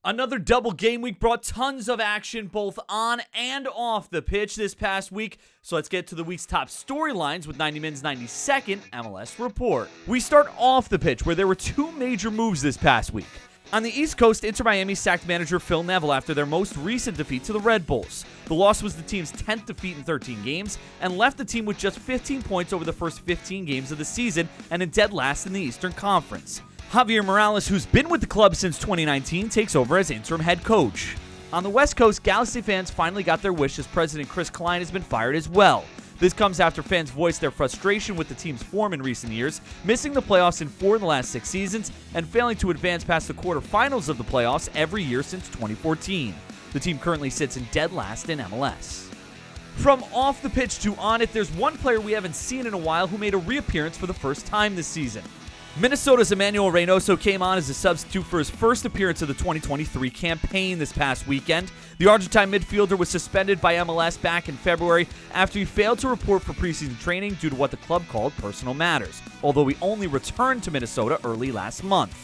Another double game week brought tons of action both on and off the pitch this past week. So let's get to the week's top storylines with 90Min'S 90Second MLS report. We start off the pitch where there were two major moves this past week. On the East Coast, Inter Miami sacked manager Phil Neville after their most recent defeat to the Red Bulls. The loss was the team's 10th defeat in 13 games and left the team with just 15 points over the first 15 games of the season and in dead last in the Eastern Conference. Javier Morales, who's been with the club since 2019, takes over as interim head coach. On the West Coast, Galaxy fans finally got their wish as President Chris Klein has been fired as well. This comes after fans voiced their frustration with the team's form in recent years, missing the playoffs in 4 of the last 6 seasons and failing to advance past the quarterfinals of the playoffs every year since 2014. The team currently sits in dead last in MLS. From off the pitch to on it, there's one player we haven't seen in a while who made a reappearance for the first time this season. Minnesota's Emmanuel Reynoso came on as a substitute for his first appearance of the 2023 campaign this past weekend. The Argentine midfielder was suspended by MLS back in February after he failed to report for preseason training due to what the club called personal matters, although he only returned to Minnesota early last month.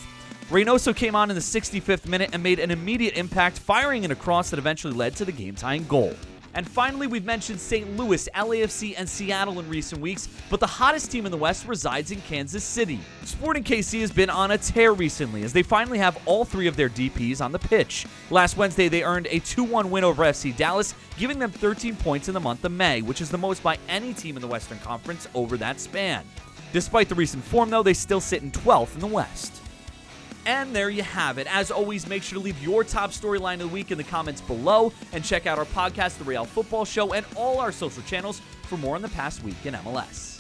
Reynoso came on in the 65th minute and made an immediate impact, firing in a cross that eventually led to the game-tying goal. And finally, we've mentioned St. Louis, LAFC, and Seattle in recent weeks, but the hottest team in the West resides in Kansas City. Sporting KC has been on a tear recently as they finally have all 3 of their DPs on the pitch. Last Wednesday, they earned a 2-1 win over FC Dallas, giving them 13 points in the month of May, which is the most by any team in the Western Conference over that span. Despite the recent form, though, they still sit in 12th in the West. And there you have it. As always, make sure to leave your top storyline of the week in the comments below and check out our podcast, The Real Football Show, and all our social channels for more on the past week in MLS.